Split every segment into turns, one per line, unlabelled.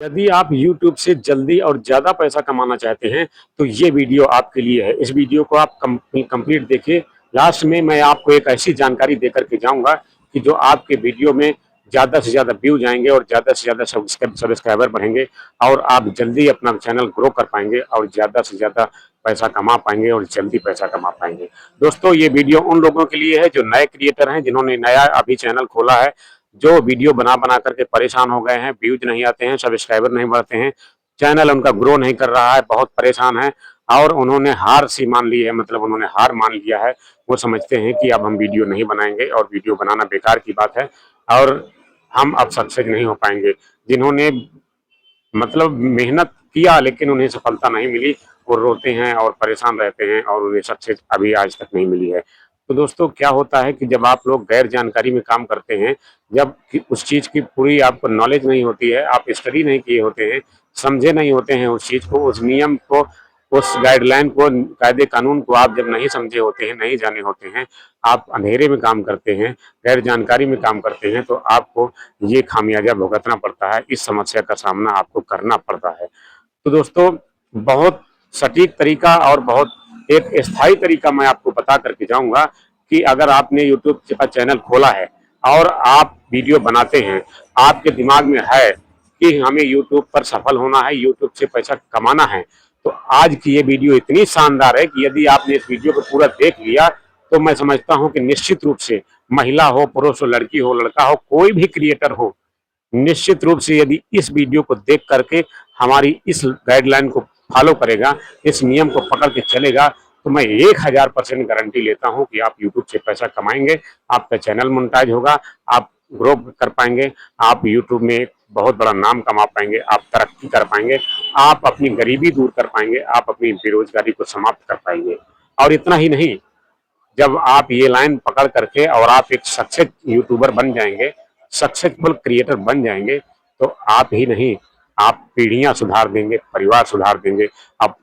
यदि आप YouTube से जल्दी और ज़्यादा पैसा कमाना चाहते हैं, तो ये वीडियो आपके लिए है। इस वीडियो को आप कंप्लीट देखिए। लास्ट में मैं आपको एक ऐसी जानकारी देकर के जाऊँगा कि जो आपके वीडियो में ज़्यादा से ज़्यादा व्यूज़ आएँगे और ज़्यादा से ज़्यादा सब्सक्राइबर बढ़ेंगे और आप जल्दी अपना चैनल ग्रो कर पाएँगे और ज़्यादा से ज़्यादा पैसा कमा पाएँगे और जल्दी पैसा कमा पाएँगे। दोस्तों, ये वीडियो उन लोगों के लिए है जो नए क्रिएटर हैं, जिन्होंने नया अभी चैनल खोला है, जो वीडियो बना-बना करके परेशान हो गए हैं, व्यूज नहीं आते हैं, सब्सक्राइबर नहीं बढ़ते हैं, चैनल उनका ग्रो नहीं कर रहा है, बहुत परेशान है और उन्होंने हार सी मान ली है, मतलब उन्होंने हार मान लिया है। वो समझते हैं कि अब हम वीडियो नहीं बनाएँगे और वीडियो बनाना बेकार की बात है और हम अब सक्सेस नहीं हो पाएँगे। जिन्होंने मतलब मेहनत किया लेकिन उन्हें सफलता नहीं मिली, वो रोते हैं और परेशान रहते हैं और उन्हें सक्सेस अभी आज तक नहीं मिली है। तो दोस्तों, क्या होता है कि जब आप लोग गैर जानकारी में काम करते हैं, जब कि उस चीज़ की पूरी आपको नॉलेज नहीं होती है, आप स्टडी नहीं किए होते हैं, समझे नहीं होते हैं उस चीज़ को, उस नियम को, उस गाइडलाइन को, कायदे कानून को आप जब नहीं समझे होते हैं, नहीं जाने होते हैं, आप अंधेरे में काम करते हैं, गैर जानकारी में काम करते हैं, तो आपको ये खामियाजा भुगतना पड़ता है, इस समस्या का सामना आपको करना पड़ता है। तो दोस्तों, बहुत सटीक तरीका और बहुत एक स्थायी तरीका मैं आपको बता करके जाऊंगा कि अगर आपने यूट्यूब का चैनल खोला है और आप वीडियो बनाते हैं, आपके दिमाग में है कि हमें यूट्यूब पर सफल होना है, यूट्यूब से पैसा कमाना है, तो आज की ये वीडियो इतनी शानदार है कि यदि आपने इस वीडियो को पूरा देख लिया, तो मैं समझता हूं कि निश्चित रूप से महिला हो, पुरुष हो, लड़की हो, लड़का हो, कोई भी क्रिएटर हो, निश्चित रूप से यदि इस वीडियो को देख करके हमारी इस गाइडलाइन को फॉलो करेगा, इस नियम को पकड़ के चलेगा, तो मैं 1000% गारंटी लेता हूं कि आप यूट्यूब से पैसा कमाएंगे, आपका चैनल मोनेटाइज होगा, आप ग्रो कर पाएंगे, आप यूट्यूब में बहुत बड़ा नाम कमा पाएंगे, आप तरक्की कर पाएंगे, आप अपनी गरीबी दूर कर पाएंगे, आप अपनी बेरोजगारी को समाप्त कर पाएंगे। और इतना ही नहीं, जब आप ये लाइन पकड़ करके और आप एक सक्सेस यूट्यूबर बन जाएंगे, सक्सेसफुल क्रिएटर बन जाएंगे, तो आप ही नहीं, आप पीढ़ियां सुधार देंगे, परिवार सुधार देंगे, आप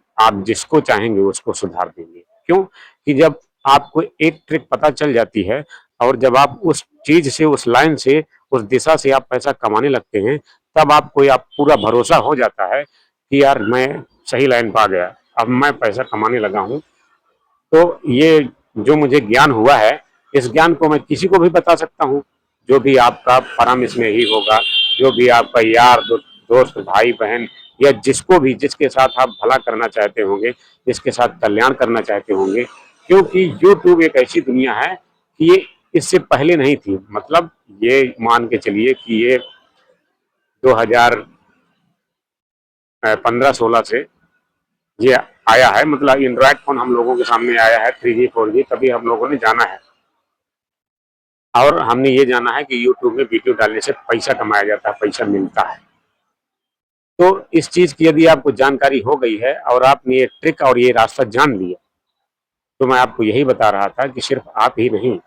जिसको चाहेंगे उसको सुधार देंगे। क्यों? कि जब आपको एक ट्रिक पता चल जाती है और जब आप उस चीज से, उस लाइन से, उस दिशा से आप पैसा कमाने लगते हैं, तब आपको आप पूरा भरोसा हो जाता है कि यार मैं सही लाइन पा गया, अब मैं पैसा कमाने लगा हूँ। तो ये जो मुझे ज्ञान हुआ है, इस ज्ञान को मैं किसी को भी बता सकता हूँ। जो भी आपका परम स्नेही होगा, जो भी आपका यार दोस्त, भाई बहन या जिसको भी, जिसके साथ आप भला करना चाहते होंगे, जिसके साथ कल्याण करना चाहते होंगे, क्योंकि यूट्यूब एक ऐसी दुनिया है कि ये इससे पहले नहीं थी। मतलब ये मान के चलिए कि ये 2015-16 से ये आया है, मतलब एंड्रॉयड फोन हम लोगों के सामने आया है, 3G 4G, तभी हम लोगों ने जाना है और हमने ये जाना है कि यूट्यूब में वीडियो डालने से पैसा कमाया जाता है, पैसा मिलता है। तो इस चीज की यदि आपको जानकारी हो गई है और आपने ये ट्रिक और ये रास्ता जान लिया, तो मैं आपको यही बता रहा था कि सिर्फ आप ही नहीं,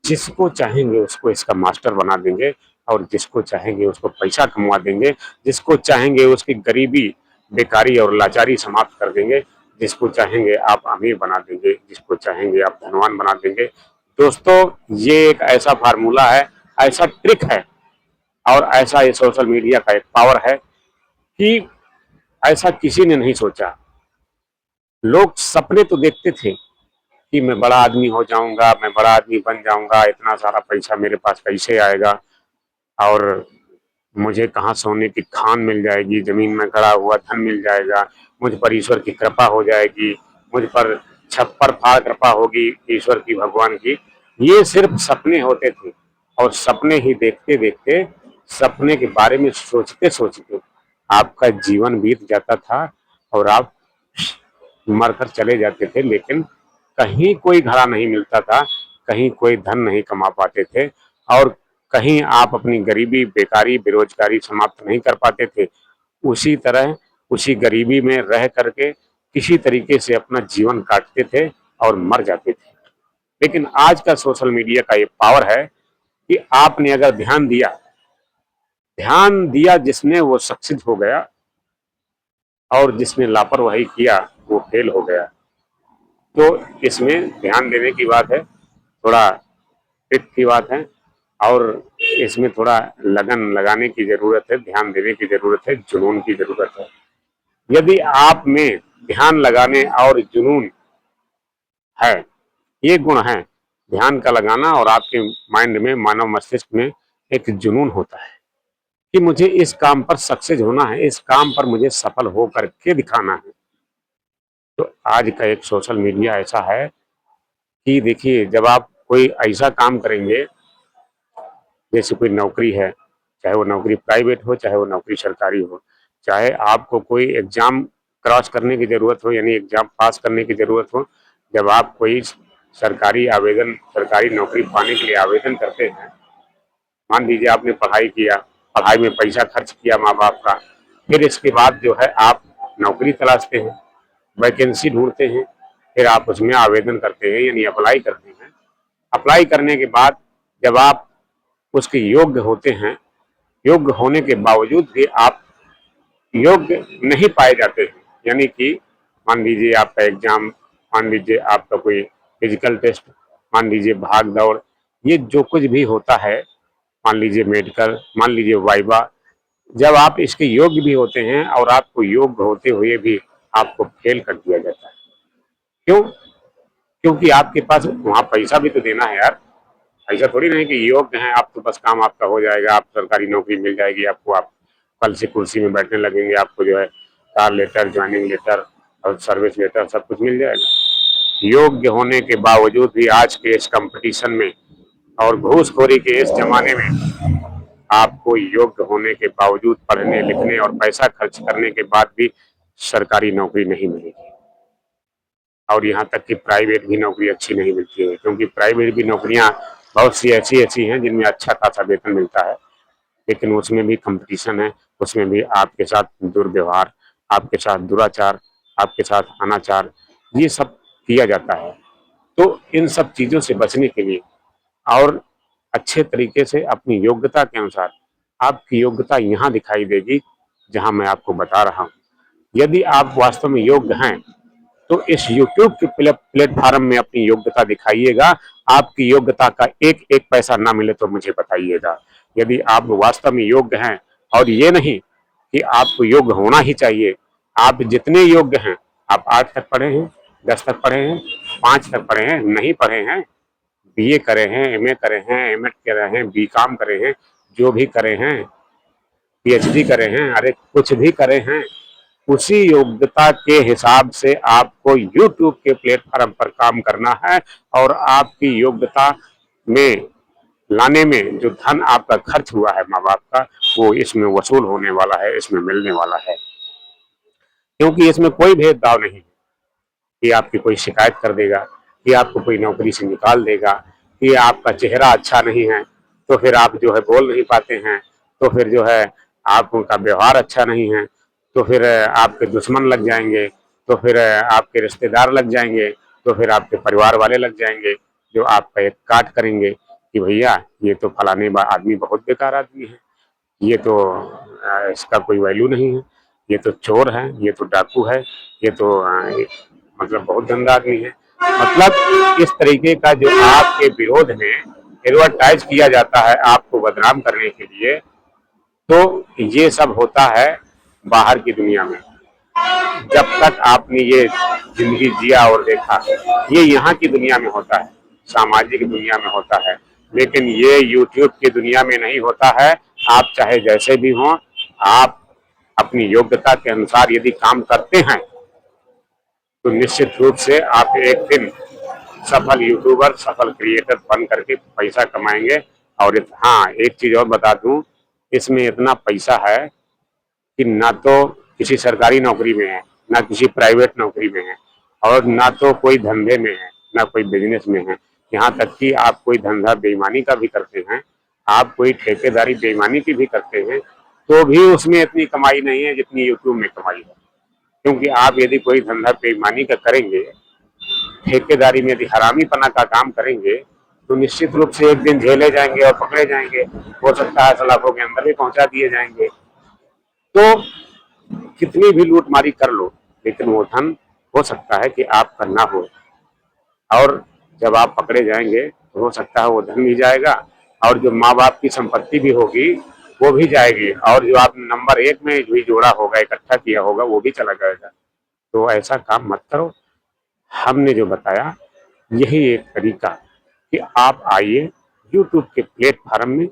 जिसको चाहेंगे उसको इसका मास्टर बना देंगे और जिसको चाहेंगे उसको पैसा कमवा देंगे, जिसको चाहेंगे उसकी गरीबी, बेकारी और लाचारी समाप्त कर देंगे, जिसको चाहेंगे आप अमीर बना देंगे, जिसको चाहेंगे आप धनवान बना देंगे। दोस्तों, ये एक ऐसा फार्मूला है, ऐसा ट्रिक है और ऐसा ये सोशल मीडिया का एक पावर है कि ऐसा किसी ने नहीं सोचा। लोग सपने तो देखते थे कि मैं बड़ा आदमी हो जाऊंगा, मैं बड़ा आदमी बन जाऊंगा, इतना सारा पैसा मेरे पास कैसे आएगा और मुझे कहाँ सोने की खान मिल जाएगी, जमीन में गड़ा हुआ धन मिल जाएगा, मुझ पर ईश्वर की कृपा हो जाएगी, मुझ पर छप्पर फाड़ कृपा होगी ईश्वर की, भगवान की। ये सिर्फ सपने होते थे और सपने ही देखते देखते, सपने के बारे में सोचते सोचते आपका जीवन बीत जाता था और आप मरकर चले जाते थे, लेकिन कहीं कोई घड़ा नहीं मिलता था, कहीं कोई धन नहीं कमा पाते थे और कहीं आप अपनी गरीबी, बेकारी, बेरोजगारी समाप्त नहीं कर पाते थे। उसी तरह, उसी गरीबी में रह करके किसी तरीके से अपना जीवन काटते थे और मर जाते थे। लेकिन आज का सोशल मीडिया का ये पावर है कि आपने अगर ध्यान दिया जिसने वो सक्सेस हो गया और जिसने लापरवाही किया वो फेल हो गया। तो इसमें ध्यान देने की बात है, थोड़ा ट्रिक की बात है। और इसमें थोड़ा लगन लगाने की जरूरत है, ध्यान देने की जरूरत है, जुनून की जरूरत है। यदि आप में ध्यान लगाने और जुनून है, ये गुण है, ध्यान का लगाना और आपके माइंड में, मानव मस्तिष्क में एक जुनून होता है कि मुझे इस काम पर सक्सेस होना है, इस काम पर मुझे सफल हो करके दिखाना है। तो आज का एक सोशल मीडिया ऐसा है कि देखिए, जब आप कोई ऐसा काम करेंगे, जैसे कोई नौकरी है, चाहे वो नौकरी प्राइवेट हो, चाहे वो नौकरी सरकारी हो, चाहे आपको कोई एग्जाम क्रॉस करने की जरूरत हो, यानी एग्जाम पास करने की जरूरत हो, जब आप कोई सरकारी नौकरी पाने के लिए आवेदन करते हैं, मान लीजिए आपने पढ़ाई किया, पढ़ाई में पैसा खर्च किया माँ बाप का, फिर इसके बाद जो है आप नौकरी तलाशते हैं, वैकेंसी ढूंढते हैं, फिर आप उसमें आवेदन करते हैं, यानी अप्लाई करते हैं। अप्लाई करने के बाद जब आप उसके योग्य होते हैं, योग्य होने के बावजूद भी आप योग्य नहीं पाए जाते हैं, यानी कि मान लीजिए आपका एग्जाम, मान लीजिए आपका कोई फिजिकल टेस्ट, मान लीजिए भाग दौड़, ये जो कुछ भी होता है, मान लीजिए मेडिकल, मान लीजिए वाइवा, जब आप इसके योग्य भी होते हैं और आपको योग्य होते हुए भी आपको फेल कर दिया जाता है। क्यों? क्योंकि आपके पास वहां पैसा भी तो देना है यार। ऐसा थोड़ी नहीं कि योग्य हैं आप तो बस काम आपका हो जाएगा, आप सरकारी नौकरी मिल जाएगी आपको, आप कल से कुर्सी में बैठने लगेंगे, आपको जो है कार लेटर, ज्वाइनिंग लेटर और सर्विस लेटर सब कुछ मिल जाएगा। योग्य होने के बावजूद भी आज के इस कंपटीशन में और घूसखोरी के इस जमाने में आपको योग्य होने के बावजूद पढ़ने लिखने और पैसा खर्च करने के बाद भी सरकारी नौकरी नहीं मिलेगी। और यहाँ तक कि प्राइवेट भी नौकरी अच्छी नहीं मिलती है, क्योंकि प्राइवेट भी नौकरियां बहुत सी ऐसी ऐसी हैं जिनमें अच्छा खासा वेतन मिलता है, लेकिन उसमें भी कंपटीशन है, उसमें भी आपके साथ दुर्व्यवहार, आपके साथ दुराचार, आपके साथ अनाचार, ये सब किया जाता है। तो इन सब चीजों से बचने के लिए और अच्छे तरीके से अपनी योग्यता के अनुसार, आपकी योग्यता यहाँ दिखाई देगी जहाँ मैं आपको बता रहा हूँ। यदि आप वास्तव में योग्य हैं तो इस YouTube के प्लेटफॉर्म में अपनी योग्यता दिखाइएगा। आपकी योग्यता का एक एक पैसा ना मिले तो मुझे बताइएगा। यदि आप वास्तव में योग्य हैं, और ये नहीं कि आपको योग्य होना ही चाहिए, आप जितने योग्य हैं, आप 8 तक पढ़े हैं, 10 तक पढ़े हैं, 5 तक पढ़े हैं, नहीं पढ़े हैं, बीए करे हैं, एमए करे हैं, एमएड करे हैं, बीकॉम करे हैं, जो भी करे हैं, पीएचडी करे हैं, अरे कुछ भी करे हैं, उसी योग्यता के हिसाब से आपको YouTube के प्लेटफॉर्म पर काम करना है। और आपकी योग्यता में लाने में जो धन आपका खर्च हुआ है माँ बाप का, वो इसमें वसूल होने वाला है, इसमें मिलने वाला है। क्योंकि इसमें कोई भेदभाव नहीं है कि आपकी कोई शिकायत कर देगा, कि आपको कोई नौकरी से निकाल देगा, कि आपका चेहरा अच्छा नहीं है तो फिर आप जो है बोल नहीं पाते हैं, तो फिर जो है आपका व्यवहार अच्छा नहीं है तो फिर आपके दुश्मन लग जाएंगे, तो फिर आपके रिश्तेदार लग जाएंगे, तो फिर आपके परिवार वाले लग जाएंगे, जो आपका एक काट करेंगे कि भैया ये तो फलाने आदमी बहुत बेकार आदमी है, ये तो इसका कोई वैल्यू नहीं है, ये तो चोर है, ये तो डाकू है, ये तो मतलब बहुत गंदा आदमी है। मतलब इस तरीके का जो आपके विरोध में एडवर्टाइज किया जाता है आपको बदनाम करने के लिए, तो ये सब होता है बाहर की दुनिया में। जब तक आपने ये जिंदगी जिया और देखा, ये यहाँ की दुनिया में होता है, सामाजिक दुनिया में होता है, लेकिन ये यूट्यूब की दुनिया में नहीं होता है। आप चाहे जैसे भी हों, आप अपनी योग्यता के अनुसार यदि काम करते हैं तो निश्चित रूप से आप एक दिन सफल यूट्यूबर, सफल क्रिएटर बन करके पैसा कमाएंगे। और हाँ, एक चीज और बता दूं, इसमें इतना पैसा है कि ना तो किसी सरकारी नौकरी में है, ना किसी प्राइवेट नौकरी में है, और ना तो कोई धंधे में है, ना कोई बिजनेस में है। यहाँ तक कि आप कोई धंधा बेईमानी का भी करते हैं, आप कोई ठेकेदारी बेईमानी की भी करते हैं, तो भी उसमें इतनी कमाई नहीं है जितनी यूट्यूब में कमाई है। क्योंकि आप यदि कोई धंधा बेईमानी का करेंगे, ठेकेदारी में यदि हरामीपना का काम करेंगे, तो निश्चित रूप से एक दिन जेले जाएंगे और पकड़े जाएंगे, हो सकता है सलाखों के अंदर भी पहुंचा दिए जाएंगे। तो कितनी भी लूटमारी कर लो, लेकिन वो धन हो सकता है कि आपका ना हो, और जब आप पकड़े जाएंगे तो हो सकता है वो धन भी जाएगा, और जो माँ बाप की संपत्ति भी होगी वो भी जाएगी, और जो आपने नंबर 1 में भी जोड़ा होगा, इकट्ठा किया होगा, वो भी चला जाएगा। तो ऐसा काम मत करो। हमने जो बताया यही एक तरीका कि आप आइए यूट्यूब के प्लेटफॉर्म में,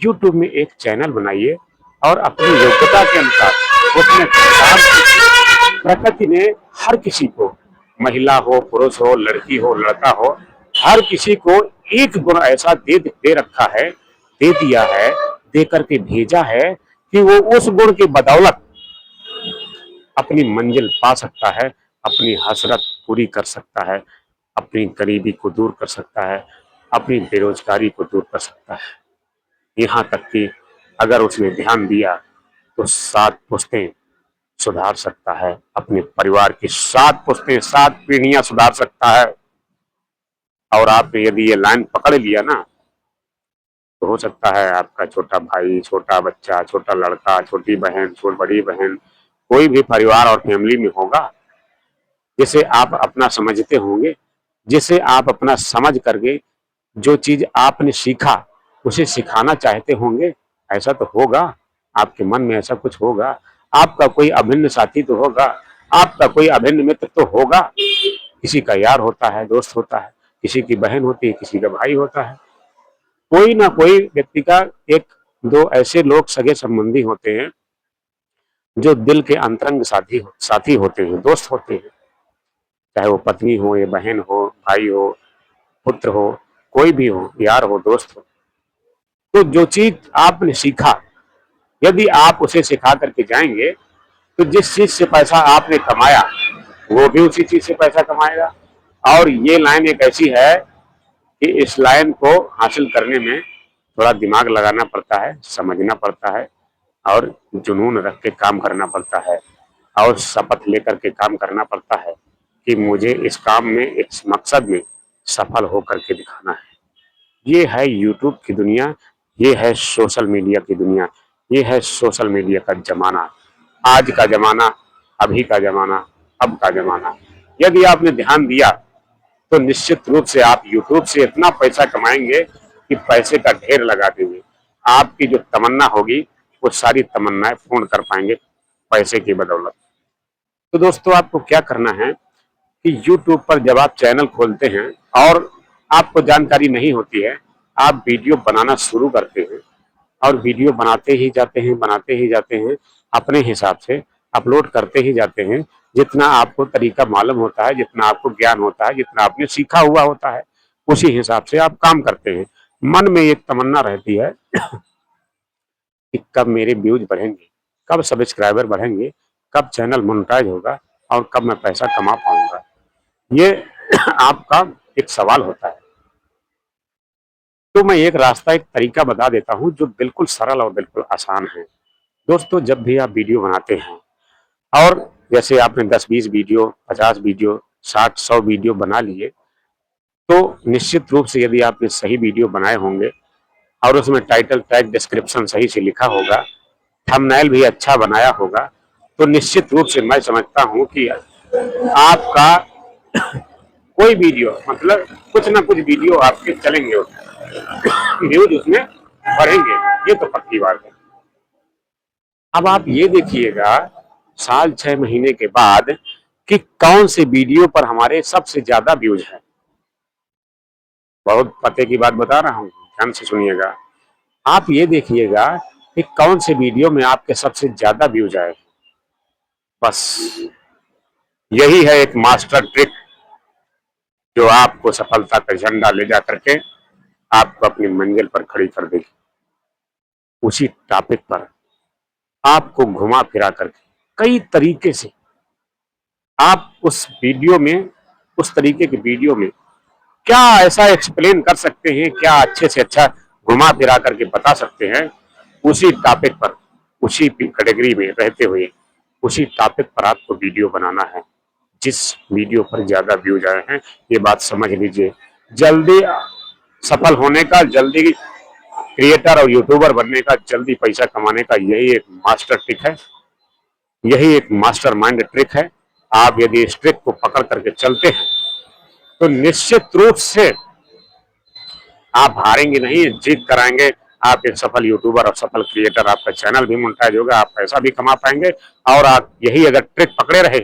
यूट्यूब में एक चैनल बनाइए और अपनी योग्यता के अनुसार उसमें काम कीजिए। प्रकृति ने हर किसी को, महिला हो, पुरुष हो, लड़की हो, लड़का हो, हर किसी को एक गुण ऐसा दे रखा है, दे दिया है, दे करके भेजा है कि वो उस गुण की बदौलत अपनी मंजिल पा सकता है, अपनी हसरत पूरी कर सकता है, अपनी गरीबी को दूर कर सकता है, अपनी बेरोजगारी को दूर कर सकता है। यहाँ तक कि अगर उसने ध्यान दिया तो 7 पुश्तें सुधार सकता है, अपने परिवार की 7 पुश्तें, 7 पीढ़ियां सुधार सकता है। और आपने यदि ये लाइन पकड़ लिया ना, तो हो सकता है आपका छोटा भाई, छोटा बच्चा, छोटा लड़का, छोटी बहन, बड़ी बहन, कोई भी परिवार और फैमिली में होगा जिसे आप अपना समझते होंगे, जिसे आप अपना समझ करके जो चीज आपने सीखा उसे सिखाना चाहते होंगे। ऐसा तो होगा, आपके मन में ऐसा कुछ होगा। आपका कोई अभिन्न साथी तो होगा, आपका कोई अभिन्न मित्र तो होगा। किसी का यार होता है, दोस्त होता है, किसी की बहन होती है, किसी का भाई होता है। कोई ना कोई व्यक्ति का एक दो ऐसे लोग सगे संबंधी होते हैं जो दिल के अंतरंग साथी होते हैं, दोस्त होते हैं। चाहे वो पत्नी हो, या बहन हो, भाई हो, पुत्र हो, कोई भी हो, यार हो, दोस्त हो। तो जो चीज आपने सीखा, यदि आप उसे सिखा करके जाएंगे तो जिस चीज से पैसा आपने कमाया वो भी उसी चीज से पैसा कमाएगा। और ये लाइन एक ऐसी है कि इस लाइन को हासिल करने में थोड़ा दिमाग लगाना पड़ता है, समझना पड़ता है, और जुनून रख के काम करना पड़ता है, और शपथ लेकर के काम करना पड़ता है कि मुझे इस काम में, इस मकसद में सफल होकर के दिखाना है। ये है यूट्यूब की दुनिया, ये है सोशल मीडिया की दुनिया, ये है सोशल मीडिया का जमाना। आज का जमाना, अभी का जमाना, अब का जमाना। यदि आपने ध्यान दिया तो निश्चित रूप से आप यूट्यूब से इतना पैसा कमाएंगे कि पैसे का ढेर लगा देंगे। आपकी जो तमन्ना होगी वो सारी तमन्नाएं पूर्ण कर पाएंगे पैसे की बदौलत। तो दोस्तों, आपको क्या करना है कि YouTube पर जब आप चैनल खोलते हैं और आपको जानकारी नहीं होती है, आप वीडियो बनाना शुरू करते हैं और वीडियो बनाते ही जाते हैं, अपने हिसाब से अपलोड करते ही जाते हैं। जितना आपको तरीका मालूम होता है, जितना आपको ज्ञान होता है, जितना आपने सीखा हुआ होता है, उसी हिसाब से आप काम करते हैं। मन में एक तमन्ना रहती है कि कब मेरे व्यूज बढ़ेंगे, कब सब्सक्राइबर बढ़ेंगे, कब चैनल मोनेटाइज होगा और कब मैं पैसा कमा पाऊंगा। ये आपका एक सवाल होता है। तो मैं एक रास्ता, एक तरीका बता देता हूं जो बिल्कुल सरल और बिल्कुल आसान है। दोस्तों, जब भी आप वीडियो बनाते हैं और जैसे आपने 10-20 वीडियो, 50 वीडियो, 60-100 वीडियो बना लिए, तो निश्चित रूप से यदि आपने सही वीडियो बनाए होंगे और उसमें टाइटल टैग डिस्क्रिप्शन सही से लिखा होगा, थंबनेल भी अच्छा बनाया होगा, तो निश्चित रूप से मैं समझता हूं कि आपका कोई वीडियो, मतलब कुछ ना कुछ वीडियो आपके चलेंगे, व्यूज उसमें बढ़ेंगे, ये तो पक्की बात है। अब आप ये देखिएगा साल 6 महीने के बाद कि कौन से वीडियो पर हमारे सबसे ज्यादा व्यूज है। बहुत पते की बात बता रहा हूँ, ध्यान से सुनिएगा। आप ये देखिएगा कि कौन से वीडियो में आपके सबसे ज्यादा व्यूज आए। बस यही है एक मास्टर ट्रिक जो आपको सफलता का झंडा ले जा करके आपको अपनी मंजिल पर खड़ी कर देगी। उसी टॉपिक पर आपको घुमा फिरा करके कई तरीके से आप उस वीडियो में, उस तरीके के वीडियो में क्या ऐसा एक्सप्लेन कर सकते हैं, क्या अच्छे से अच्छा घुमा फिरा करके बता सकते हैं, उसी टॉपिक पर, उसी कैटेगरी में रहते हुए उसी टॉपिक पर आपको वीडियो बनाना है। जिस वीडियो पर ज्यादा व्यूज आए हैं, ये बात समझ लीजिए, जल्दी सफल होने का, जल्दी क्रिएटर और यूट्यूबर बनने का, जल्दी पैसा कमाने का यही एक मास्टर ट्रिक है, यही एक मास्टर माइंड ट्रिक है। आप यदि इस ट्रिक को पकड़ करके चलते हैं तो निश्चित रूप से आप हारेंगे नहीं, जीत कराएंगे। आप एक सफल यूट्यूबर और सफल क्रिएटर, आपका चैनल भी मोनेटाइज होगा, आप पैसा भी कमा पाएंगे। और आप यही अगर ट्रिक पकड़े रहे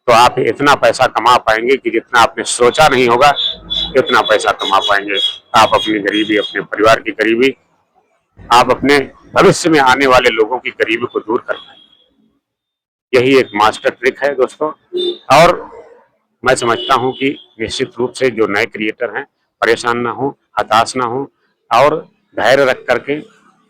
तो आप इतना पैसा कमा पाएंगे कि जितना आपने सोचा नहीं होगा, इतना पैसा कमा पाएंगे। आप अपनी गरीबी, अपने परिवार की गरीबी, आप अपने भविष्य में आने वाले लोगों की गरीबी को दूर कर पाएंगे। यही एक मास्टर ट्रिक है दोस्तों। और मैं समझता हूं कि निश्चित रूप से जो नए क्रिएटर हैं, परेशान ना हो, हताश ना हो, और धैर्य रख करके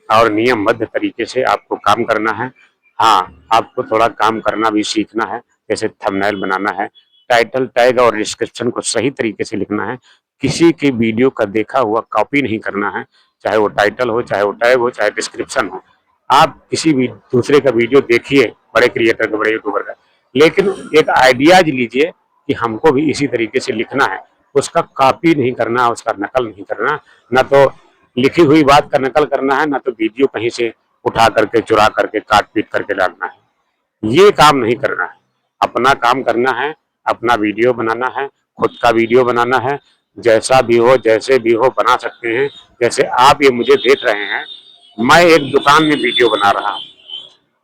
और नियमबद्ध तरीके से आपको काम करना है। हाँ, आपको थोड़ा काम करना भी सीखना है, जैसे थंबनेल बनाना है, टाइटल टैग और डिस्क्रिप्शन को सही तरीके से लिखना है। किसी की वीडियो का देखा हुआ कॉपी नहीं करना है, चाहे वो टाइटल हो, चाहे वो टैग हो, चाहे डिस्क्रिप्शन हो। आप किसी भी दूसरे का वीडियो देखिए, बड़े क्रिएटर का, बड़े यूट्यूबर का, लेकिन एक आइडियाज लीजिए कि हमको भी इसी तरीके से लिखना है। उसका कॉपी नहीं करना, उसका नकल नहीं करना, ना तो लिखी हुई बात का नकल करना है, ना तो वीडियो कहीं से उठा करके, चुरा करके, काट पीट करके डालना है। ये काम नहीं करना है। अपना काम करना है, अपना वीडियो बनाना है, खुद का वीडियो बनाना है। जैसा भी हो, जैसे भी हो, बना सकते हैं। जैसे आप ये मुझे देख रहे हैं, मैं एक दुकान में वीडियो बना रहा हूँ।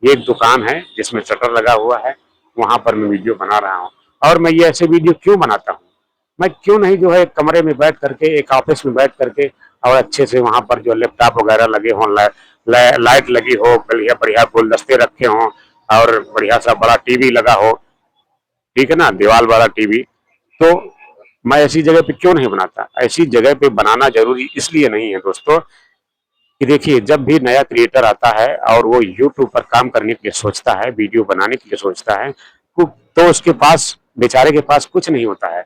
ये एक दुकान है जिसमें शटर लगा हुआ है, वहां पर मैं वीडियो बना रहा हूँ। और मैं ये ऐसे वीडियो क्यों बनाता हूँ? मैं क्यों नहीं जो है एक कमरे में बैठ करके, एक ऑफिस में बैठ करके, और अच्छे से वहां पर जो लैपटॉप वगैरह लगे हों, लाइट लगी हो, बढ़िया बढ़िया गुलदस्ते रखे हों, और बढ़िया सा बड़ा टीवी लगा हो, ठीक है ना, दीवार वाला टीवी। तो मैं ऐसी जगह पे क्यों नहीं बनाता? ऐसी जगह पे बनाना जरूरी इसलिए नहीं है दोस्तों कि देखिए, जब भी नया क्रिएटर आता है और वो यूट्यूब पर काम करने के लिए सोचता है, वीडियो बनाने के लिए सोचता है, तो उसके पास, बेचारे के पास कुछ नहीं होता है।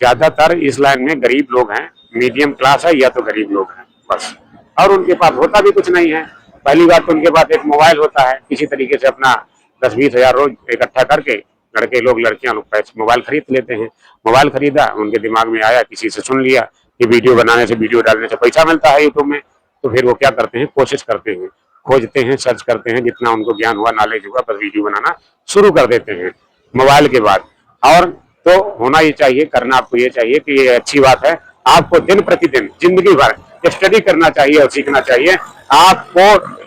ज्यादातर इस लाइन में गरीब लोग हैं, मीडियम क्लास है या तो गरीब लोग हैं बस। और उनके पास होता भी कुछ नहीं है। पहली बात तो उनके पास एक मोबाइल होता है, किसी तरीके से अपना 10-20 हजार रोज इकट्ठा करके लड़के लोग, लड़कियां लोग पैसे मोबाइल खरीद लेते हैं। मोबाइल खरीदा, उनके दिमाग में आया, किसी से सुन लिया कि वीडियो बनाने से, वीडियो डालने से पैसा मिलता है यूट्यूब में। तो फिर वो क्या करते हैं, कोशिश करते हैं, खोजते हैं, सर्च करते हैं, जितना उनको ज्ञान हुआ, नॉलेज हुआ, बस वीडियो बनाना शुरू कर देते हैं मोबाइल के बाद। और तो होना ये चाहिए, करना आपको ये चाहिए कि ये अच्छी बात है, आपको दिन प्रतिदिन जिंदगी भर स्टडी करना चाहिए और सीखना चाहिए। आपको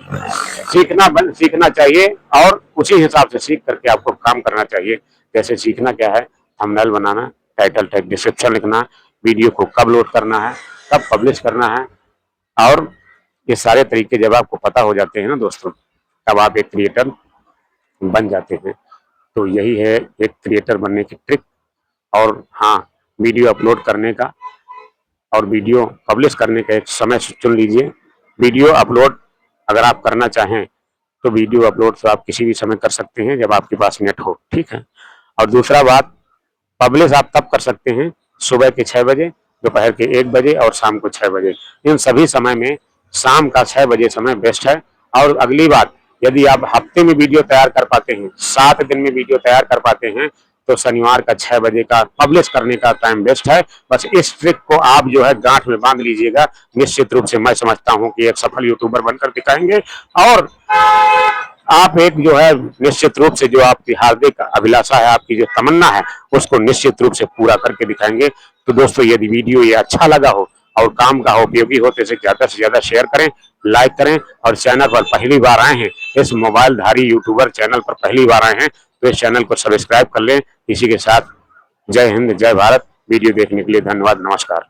सीखना चाहिए और उसी हिसाब से सीख करके आपको काम करना चाहिए। जैसे सीखना क्या है, थंबनेल बनाना, टाइटल टैग डिस्क्रिप्शन लिखना, वीडियो को कब लोड करना है, कब पब्लिश करना है। और ये सारे तरीके जब आपको पता हो जाते हैं ना दोस्तों, तब आप एक क्रिएटर बन जाते हैं। तो यही है एक क्रिएटर बनने की ट्रिक। और हाँ, वीडियो अपलोड करने का और वीडियो पब्लिश करने का एक समय चुन लीजिए। वीडियो अपलोड अगर आप करना चाहें तो वीडियो अपलोड तो आप किसी भी समय कर सकते हैं जब आपके पास नेट हो, ठीक है। और दूसरा बात, पब्लिश आप तब कर सकते हैं सुबह के 6 बजे, दोपहर के 1 बजे और शाम को 6 बजे। इन सभी समय में शाम का 6 बजे समय बेस्ट है। और अगली बात, यदि आप हफ्ते में वीडियो तैयार कर पाते हैं, 7 दिन में वीडियो तैयार कर पाते हैं, तो शनिवार का 6 बजे का पब्लिश करने का टाइम बेस्ट है। बस इस ट्रिक को आप जो है गांठ में बांध लीजिएगा। निश्चित रूप से मैं समझता हूं कि एक सफल यूट्यूबर बनकर दिखाएंगे। और आप एक जो है निश्चित रूप से, जो आपकी हार्दिक अभिलाषा है, आपकी जो तमन्ना है, उसको निश्चित रूप से पूरा करके दिखाएंगे। तो दोस्तों, यदि वीडियो ये अच्छा लगा हो और काम का हो, उपयोगी हो, तो इसे ज्यादा से ज्यादा शेयर करें, लाइक करें। और चैनल पर पहली बार आए हैं, इस मोबाइलधारी यूट्यूबर चैनल पर पहली बार आए हैं, तो इस चैनल को सब्सक्राइब कर लें। इसी के साथ जय हिंद, जय भारत। वीडियो देखने के लिए धन्यवाद, नमस्कार।